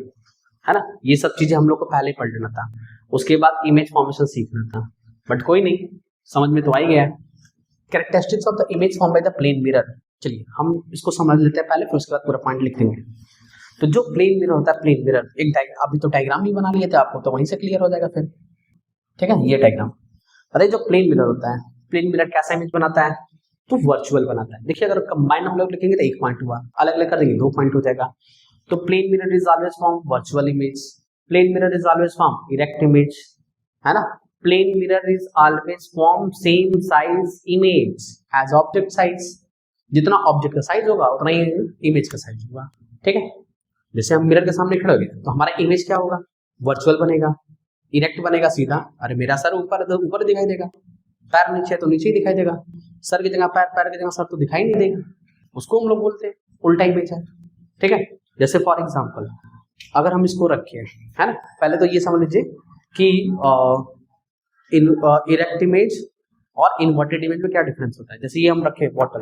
S1: ना, ये सब चीजें हम लोग को पहले पढ़ लेना था, उसके बाद इमेज फॉर्मेशन सीखना था, बट कोई नहीं, समझ में तो आ ही गया। Characteristics of the image form by the plane mirror, चलिए हम इसको समझ लेते हैं पहले, फिर उसके बाद पूरा पॉइंट लिख देंगे। तो जो प्लेन मिरर होता है, प्लेन मिरर एक अभी तो डायग्राम भी बना लिए थे आपको, तो वहीं से क्लियर हो जाएगा फिर, ठीक है। ये डायग्राम अरे जो प्लेन मिरर होता है, प्लेन मिरर कैसा इमेज बनाता है, तो वर्चुअल बनाता है। देखिए अगर कंबाइन हम लोग लिखेंगे तो एक पॉइंट हुआ, अलग अलग कर देंगे 2 पॉइंट हो जाएगा। तो plane mirror is always form virtual image, plane mirror is always form erect image, है ना। Plane mirror is always form same size image as object size, जितना ऑब्जेक्ट का साइज होगा उतना ही इमेज का साइज होगा, ठीक है। जैसे हम मिरर के सामने खड़े हो गए तो हमारा इमेज क्या होगा, वर्चुअल बनेगा, इरेक्ट बनेगा सीधा, अरे मेरा सर ऊपर तो ऊपर दिखाई देगा, पैर नीचे तो नीचे ही दिखाई देगा, सर की जगह पैर, पैर की जगह सर तो दिखाई नहीं देगा, उसको हम लोग बोलते हैं उल्टा इमेज है, ठीक है। जैसे फॉर एग्जांपल अगर हम इसको रखें, है ना, पहले तो ये समझ लीजिए कि इरेक्ट इमेज और इन्वर्टेड इमेज में क्या डिफरेंस होता है। जैसे ये हम रखे बॉटल,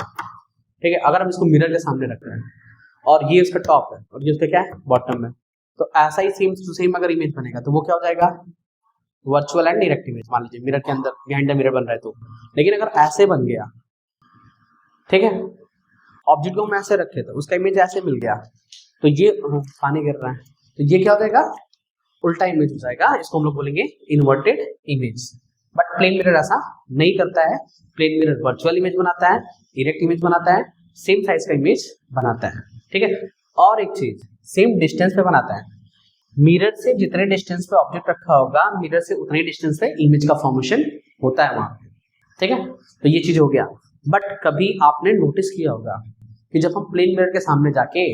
S1: ठीक है, अगर हम इसको मिरर के सामने रख रहे हैं और ये उसका टॉप है और ये उसका क्या है, बॉटम है, तो ऐसा ही सेम टू सेम अगर इमेज बनेगा तो वो क्या हो जाएगा, वर्चुअल एंड डायरेक्ट इमेज। मान लीजिए मिरर के अंदर बिहाइंड द मिरर बन रहा है तो, लेकिन अगर ऐसे बन गया, ठीक है, ऑब्जेक्ट को हम ऐसे रखे तो उसका इमेज ऐसे मिल गया, तो ये पानी गिर रहा है तो ये क्या हो जाएगा, उल्टा इमेज हो जाएगा, इसको हम लोग बोलेंगे inverted image. But plane mirror ऐसा नहीं करता है, प्लेन मिरर वर्चुअल इमेज बनाता है, इरेक्ट इमेज बनाता है, सेम साइज का इमेज बनाता है, ठीक है। और एक चीज सेम डिस्टेंस पे बनाता है, मिरर से जितने डिस्टेंस पे ऑब्जेक्ट रखा होगा मिरर से उतने डिस्टेंस पे इमेज का फॉर्मेशन होता है वहां, ठीक है। तो ये चीज हो गया। बट कभी आपने नोटिस किया होगा कि जब हम प्लेन मिरर के सामने जाके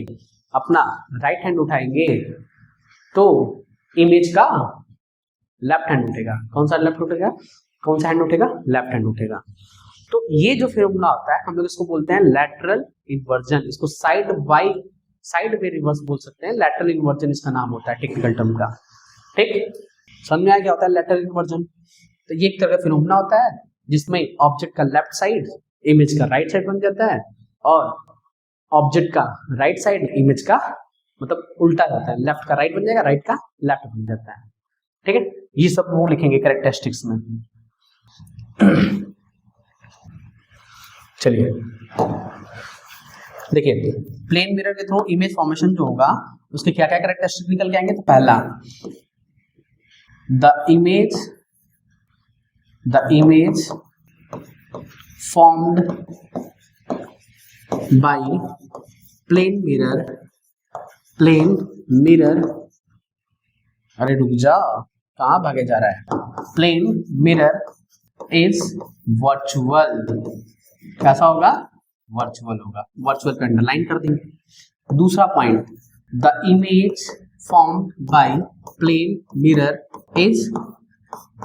S1: अपना राइट हैंड उठाएंगे तो इमेज का लेफ्ट हैंड उठेगा, कौन सा लेफ्ट उठेगा, कौन सा हैंड उठेगा, लेफ्ट हैंड उठेगा। तो ये जो फिनोमेना होता है हम लोग इसको बोलते हैं लैटरल इन्वर्जन, इसको साइड वे रिवर्स बोल सकते हैं, लैटरल इन्वर्जन इसका नाम होता है टेक्निकल टर्म का, ठीक। समझ में आया क्या होता है लैटरल इन्वर्जन। तो ये एक तरह का फिनोमेना होता है जिसमें ऑब्जेक्ट का लेफ्ट साइड इमेज का राइट साइड बन जाता है और ऑब्जेक्ट का राइट साइड इमेज का मतलब उल्टा जाता है, लेफ्ट का राइट बन जाएगा, राइट का लेफ्ट बन जाता है, ठीक है। ये सब वो लिखेंगे कैरेक्टरिस्टिक्स में। चलिए देखिए प्लेन मिरर के थ्रू इमेज फॉर्मेशन जो होगा उसके क्या क्या कैरेक्टरिस्टिक्स निकल के आएंगे। तो पहला the image formed by plane mirror, अरे रुक जा, कहाँ भागे जा रहा है, प्लेन मिरर इज वर्चुअल। कैसा होगा? वर्चुअल होगा। वर्चुअल पे अंडरलाइन कर देंगे। दूसरा point, the image formed by plane mirror is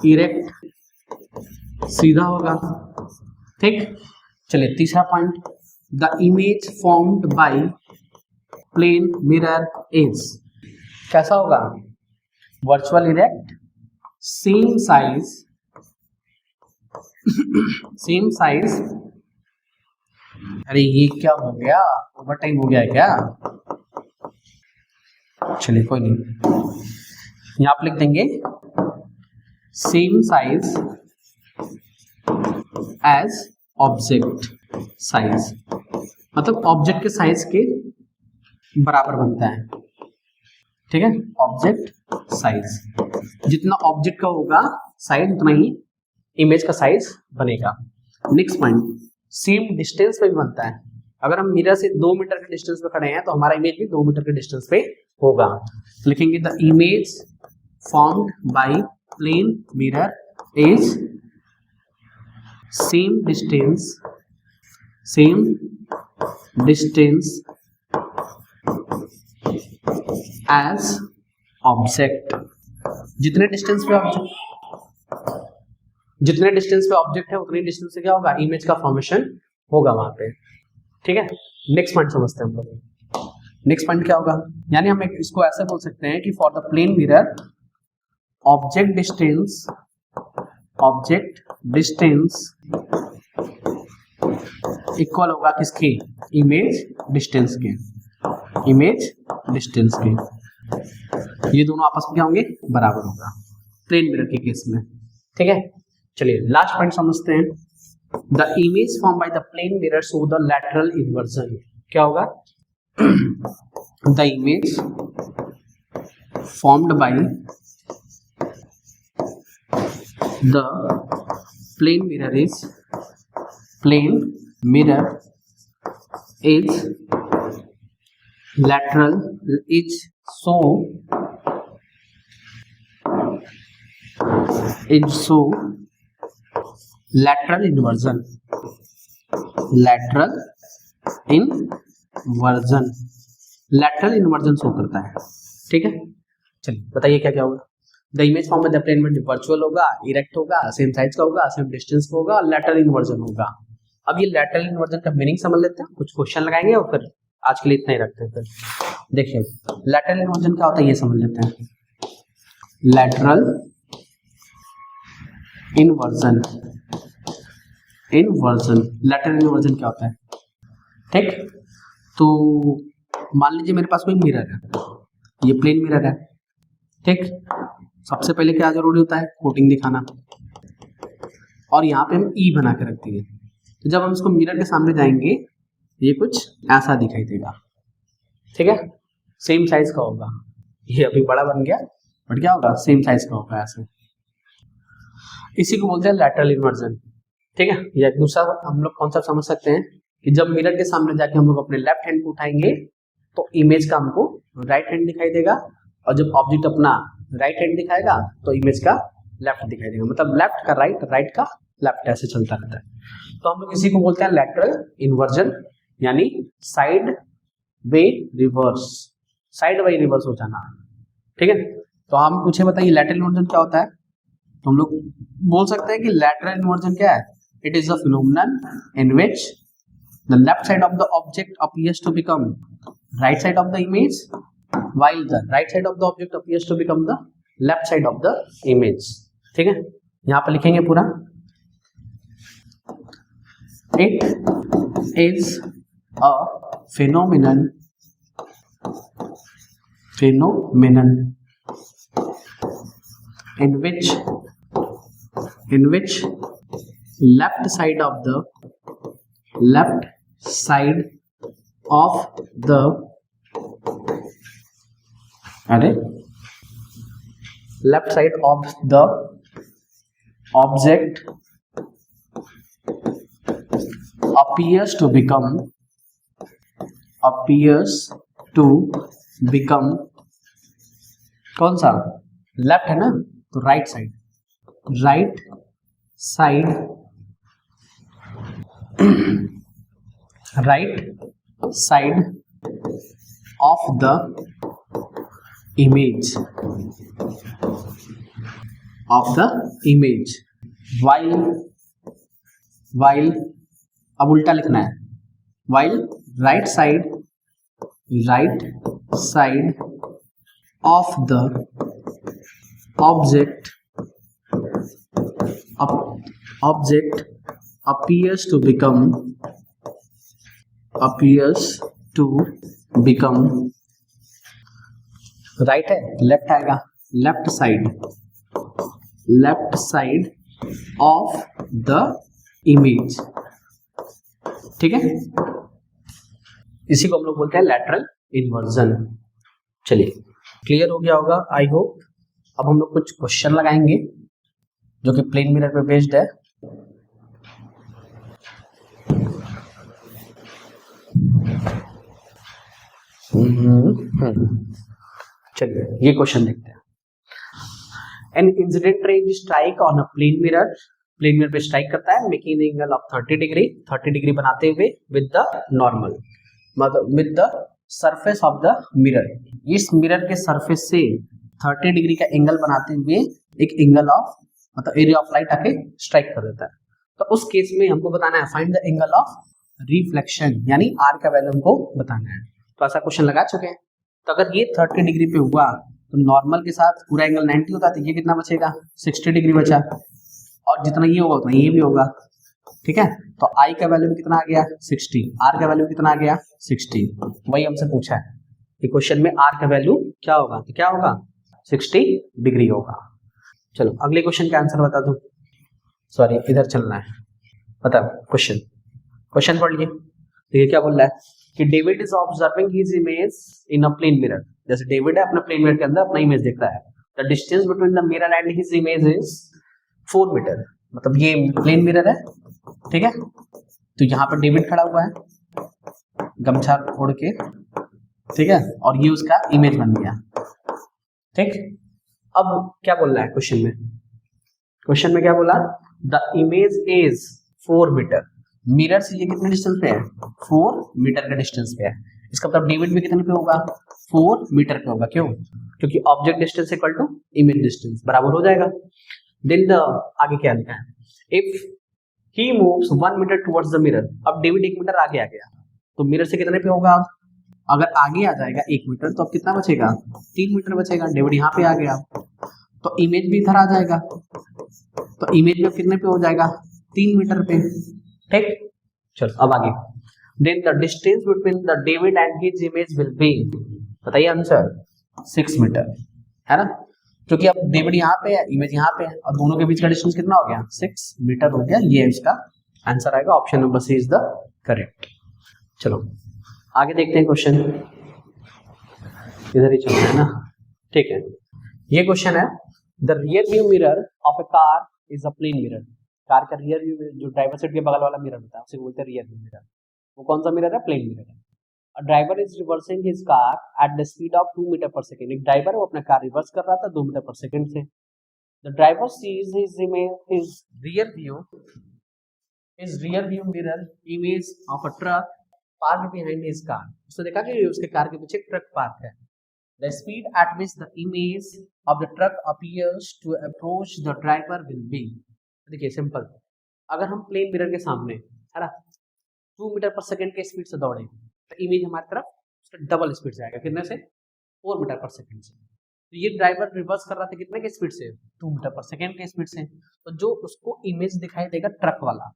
S1: erect, सीधा होगा। ठीक, चलिए तीसरा point, the image formed by plane mirror is कैसा होगा? Virtual erect, same size. अरे ये क्या हो गया, ओवर टाइम हो गया है क्या? चलिए कोई नहीं, यहां आप लिख देंगे same size as object size, मतलब ऑब्जेक्ट के साइज के बराबर बनता है। ठीक है, ऑब्जेक्ट साइज, जितना ऑब्जेक्ट का होगा साइज उतना ही इमेज का साइज बनेगा। नेक्स्ट पॉइंट, सेम डिस्टेंस पे भी बनता है। अगर हम मिरर से 2 मीटर के डिस्टेंस पे खड़े हैं तो हमारा इमेज भी 2 मीटर के डिस्टेंस पे होगा। लिखेंगे the image formed by plane mirror is same distance as object. जितने डिस्टेंस पे ऑब्जेक्ट है उतनी डिस्टेंस से क्या होगा? इमेज का फॉर्मेशन होगा वहां पे। ठीक है, नेक्स्ट पॉइंट समझते हैं हम लोग। नेक्स्ट पॉइंट क्या होगा? यानी हम इसको ऐसे बोल सकते हैं कि for the plane mirror object distance equal होगा किसके? इमेज डिस्टेंस के। ये दोनों आपस में क्या होंगे? बराबर होगा प्लेन मिरर के केस में। ठीक है, चलिए लास्ट पॉइंट समझते हैं। The image form by the plane mirror show the lateral inversion. क्या होगा? The image formed by the plane mirror is lateral is so lateral inversion show करता है। ठीक है, चलिए बताइए क्या क्या होगा? द इमेज फॉर्म में द प्लेन में वर्चुअल होगा, इरेक्ट होगा, सेम साइज का होगा, सेम डिस्टेंस का होगा, लैटरल इन्वर्जन होगा। अब ये लैटरल इन्वर्जन का मीनिंग समझ लेते हैं, कुछ क्वेश्चन लगाएंगे और फिर आज के लिए इतना ही रखते हैं। फिर देखिए लैटरल इन्वर्जन क्या होता है ये समझ लेते हैं। लैटरल इन्वर्जन क्या होता है? ठीक, तो मान लीजिए मेरे पास कोई मिरर है, ये प्लेन मिरर है। ठीक, सबसे पहले क्या जरूरी होता है? कोटिंग दिखाना, और यहाँ पे हम ई बना के रख देंगे। तो जब हम इसको मिरर के सामने जाएंगे ये कुछ ऐसा दिखाई देगा। ठीक है, सेम साइज का होगा, ये अभी बड़ा बन गया बट क्या होगा? सेम साइज का होगा ऐसे। इसी को बोलते हैं लैटरल इन्वर्जन। ठीक है, या दूसरा हम लोग कॉन्सेप्ट समझ सकते हैं कि जब मिरर के सामने जाके हम लोग अपने लेफ्ट हैंड को उठाएंगे तो इमेज का हमको राइट हैंड दिखाई देगा, और जब ऑब्जेक्ट अपना राइट हैंड दिखाएगा तो इमेज का लेफ्ट दिखाई देगा। मतलब लेफ्ट का राइट, राइट का लेफ्ट, ऐसे चलता रहता है। तो हम लोग इसी को बोलते हैं लैटरल इन्वर्जन, यानी साइड बाई रिवर्स हो जाना। ठीक है, तो हम पूछे बताइए लैटरल इन्वर्जन क्या होता है? तो हम लोग बोल सकते हैं कि लैटरल इन्वर्जन क्या है? It is a phenomenon in which the left side of the object appears to become right side of the image, while the right side of the object appears to become the left side of the image। ठीक है, यहां पर लिखेंगे पूरा, it is a phenomenon in which left side of the left side of the object appears to become appears to become, कौन सा, left है ना, तो right side, right side, right side of the image, of the image, while अब उल्टा लिखना है, while right side of the object appears to become right है, लेफ्ट आएगा, left side of the image, ठीक है, इसी को हम लोग बोलते हैं लैटरल इन्वर्जन। चलिए क्लियर हो गया होगा आई होप। अब हम लोग कुछ क्वेश्चन लगाएंगे जो कि प्लेन मिरर पे बेस्ड है। चलिए ये क्वेश्चन देखते हैं। An incident ray strike on a plane mirror पे स्ट्राइक करता है, मेकिंग एंगल ऑफ 30 डिग्री बनाते हुए विद द नॉर्मल, मतलब with the surface of the mirror, इस मिरर के सरफेस से 30 डिग्री का एंगल बनाते हुए एक एंगल ऑफ, मतलब एरिया ऑफ लाइट आके स्ट्राइक कर देता है। तो उस केस में हमको बताना है find the angle of reflection, यानी आर का वैल्यू हमको बताना है। तो ऐसा क्वेश्चन लगा चुके हैं। तो अगर ये 30 डिग्री पे हुआ तो नॉर्मल के साथ पूरा एंगल 90 होता है, तो ये कितना बचेगा, 60 डिग्री बचा, और जितना ये होगा उतना ये भी होगा, ठीक है। तो आई का वैल्यू कितना आ गया 60, आर का वैल्यू कितना आ गया 60, वही हमसे पूछा है कि क्वेश्चन में आर का वैल्यू क्या होगा, तो क्या होगा 60 डिग्री होगा। चलो अगले क्वेश्चन का आंसर बता दो, सॉरी इधर चलना है, बता क्वेश्चन पढ़ लिए। तो ये क्या बोल रहा है कि David is observing his image in a plane mirror, जैसे डेविड है अपने प्लेन मिरर के अंदर अपना इमेज देख रहा है, the distance between the mirror and his image is 4 metre, मतलब ये प्लेन मिरर है, ठीक है। तो यहाँ पर डेविड खड़ा हुआ है गमछा ओढ़ के, ठीक है, और ये उसका इमेज बन गया, ठीक। अब क्या बोल रहा है क्वेश्चन में क्या बोला, the image is 4 metre, mirror से ये कितने डिस्टेंस पे है, 4 मीटर का डिस्टेंस पे है। इसका मतलब डेविड में कितने पे होगा, 4 मीटर पे होगा, क्यों, क्योंकि object distance equal to image distance बराबर हो जाएगा। देन द आगे क्या लिखा है, if he moves 1 metre towards the mirror, अब डेविड 1 मीटर आगे आ गया, तो मिरर से कितने पे होगा, अगर आगे आ जाएगा 1 मीटर तो अब कितना बचेगा, 3 मीटर बचेगा। डेविड यहाँ पे आ गया तो इमेज भी इधर आ जाएगा, तो इमेज में कितने पे हो जाएगा, 3 मीटर पे, ठीक। चलो अब आगे, then the distance between the David and his image will be, बताइए आंसर 6 मीटर, है ना, क्योंकि अब डेविड यहाँ पे है, इमेज यहाँ पे है, और दोनों के बीच का डिस्टेंस कितना हो गया, 6 मीटर हो गया। ये इसका आंसर आएगा, option number C is the correct. चलो आगे देखते हैं क्वेश्चन, इधर ही चलना है ना, ठीक है। ये क्वेश्चन है, the rear view mirror of a car is a plane mirror, car का रियर व्यू जो ड्राइवर सीट के बगल वाला मिरर होता है उसे बोलते हैं रियर व्यू मिरर, वो कौन सा मिरर है, प्लेन मिरर है। A driver is reversing his car at the speed of 2 metre पर सेकेंड, एक ड्राइवर वो अपना कार रिवर्स कर रहा था 2 मीटर पर सेकेंड से। The driver sees his rear view mirror image of a truck parked behind his car, उसने देखा कि उसके कार के पीछे ट्रक पार्क है। The speed at which the image of the truck appears to approach the driver will be, देखिए simple, अगर हम प्लेन मिरर के सामने है ना 2 मीटर पर सेकेंड के स्पीड से दौड़े तो इमेज हमारी तरफ उसका डबल स्पीड से आएगा, कितने से, 4 मीटर पर सेकेंड से। तो ये ड्राइवर रिवर्स कर रहा था कितने के स्पीड से, 2 मीटर पर सेकेंड के स्पीड से, तो जो उसको इमेज दिखाई देगा ट्रक वाला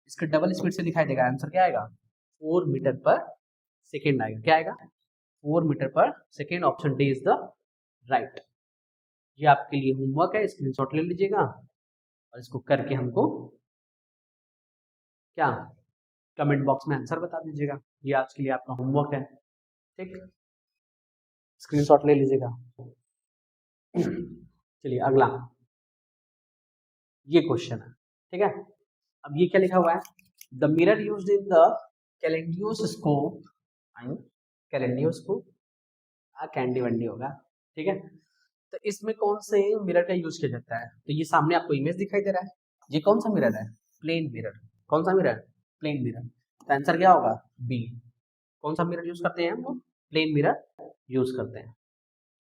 S1: इसके डबल स्पीड से दिखाई देगा, आंसर क्या आएगा 4 मीटर पर सेकेंड आएगा, क्या आएगा 4 मीटर पर second, option D is the right. ये आपके लिए होमवर्क है, स्क्रीनशॉट ले लीजिएगा और इसको करके हमको क्या कमेंट बॉक्स में आंसर बता दीजिएगा। ये आज के लिए आपका होमवर्क है, ठीक, स्क्रीनशॉट ले लीजिएगा। चलिए अगला ये क्वेश्चन है, ठीक है। अब ये क्या लिखा हुआ है, the mirror used in the kaleidoscope कैलेंडी उसको कैंडी वंडी होगा, ठीक है। तो इसमें कौन से मिरर का यूज किया जाता है? तो ये सामने आपको इमेज दिखाई दे रहा है, ये कौन सा मिरर है? Plane mirror. कौन सा मिरर? Plane mirror. तो आंसर क्या होगा? बी। कौन सा मिरर यूज करते हैं हम लोग? प्लेन मिरर यूज करते हैं।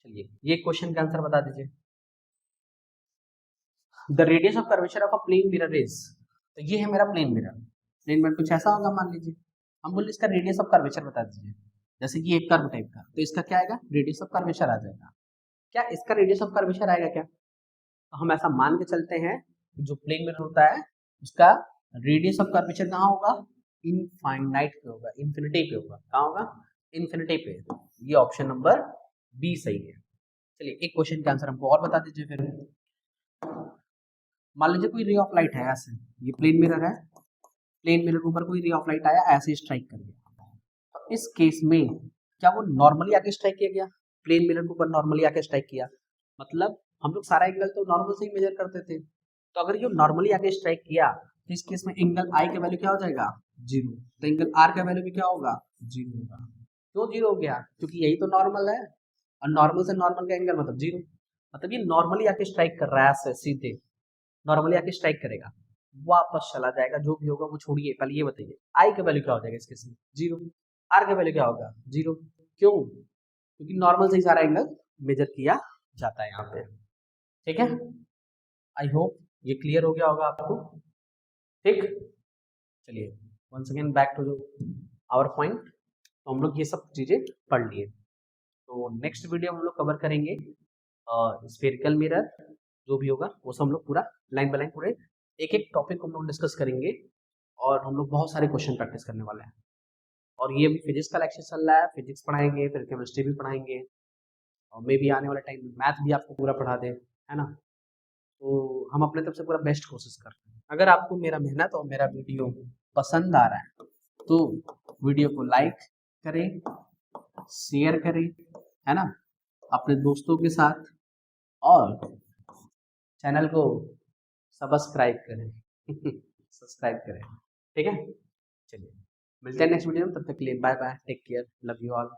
S1: चलिए ये क्वेश्चन का आंसर बता दीजिए। The radius of curvature of a plane mirror is, तो ये है मेरा प्लेन मिरर। प्लेन मिरर कुछ ऐसा होगा, मान लीजिए हम बोले इसका रेडियस ऑफ कर्वेचर बता दीजिए। जैसे कि एक कर्व टाइप का, तो इसका क्या आएगा? रेडियस ऑफ कर्वेचर आ जाएगा। क्या इसका रेडियस ऑफ कर्वेचर आएगा क्या? तो हम ऐसा मान के चलते हैं कि जो प्लेन मिरर होता है उसका रेडियस ऑफ कर्वेचर कहाँ होगा? इनफाइनाइट पे होगा, इन्फिनिटी पे होगा। कहाँ होगा? इन्फिनिटी पे। ये ऑप्शन नंबर बी सही है। चलिए एक क्वेश्चन का आंसर हमको और बता दीजिए फिर। मान लीजिए कोई रे ऑफ लाइट है ऐसे, ये प्लेन मिरर है, प्लेन मिरर के ऊपर कोई रे ऑफ लाइट आया, ऐसे स्ट्राइक कर गया। तो इस केस में क्या वो नॉर्मली आके स्ट्राइक किया गया? प्लेन मिरर के ऊपर नॉर्मली आके स्ट्राइक किया, मतलब हम लोग सारा एंगल तो नॉर्मल से ही मेजर करते थे। तो अगर ये नॉर्मली आके स्ट्राइक किया तो इस केस में एंगल आई का वैल्यू क्या हो जाएगा? 0। तो एंगल आर का वैल्यू भी क्या होगा? 0 होगा। क्यों 0 हो गया? क्योंकि यही तो नॉर्मल है, और नॉर्मल से नॉर्मल का एंगल मतलब 0। मतलब ये नॉर्मली आके स्ट्राइक कर रहा है ऐसे सीधे, नॉर्मली आके स्ट्राइक करेगा, वापस चला जाएगा, जो भी होगा वो छोड़िए। पहले ये बताइए आई का वैल्यू क्या हो जाएगा इस केस में? 0। आर का वैल्यू क्या होगा? 0। क्यों? क्योंकि नॉर्मल से ही सारा एंगल मेजर किया जाता है यहाँ पे, ठीक है। आई होप ये क्लियर हो गया होगा आपको, ठीक। चलिए once again back to our point. तो हम लोग ये सब चीजें पढ़ लिए, तो नेक्स्ट वीडियो हम लोग कवर करेंगे स्फेरिकल मिरर, जो भी होगा वो सब हम लोग पूरा लाइन बाय लाइन पूरे एक एक टॉपिक को हम लोग डिस्कस करेंगे, और हम लोग बहुत सारे क्वेश्चन प्रैक्टिस करने वाले हैं। और ये फिजिक्स का लेक्चर चल रहा है, फिजिक्स पढ़ाएंगे, फिर केमिस्ट्री भी पढ़ाएंगे, और मे भी आने वाले टाइम में मैथ भी आपको पूरा पढ़ा दे, है ना। तो हम अपने तरफ से पूरा बेस्ट कोशिश कर रहे हैं। अगर आपको मेरा मेहनत और मेरा वीडियो पसंद आ रहा है तो वीडियो को लाइक करें, शेयर करें, है ना, अपने दोस्तों के साथ, और चैनल को सब्सक्राइब करें सब्सक्राइब करें, ठीक है। चलिए मिलते हैं नेक्स्ट वीडियो में, तब तक के लिए bye bye, take care, love you all.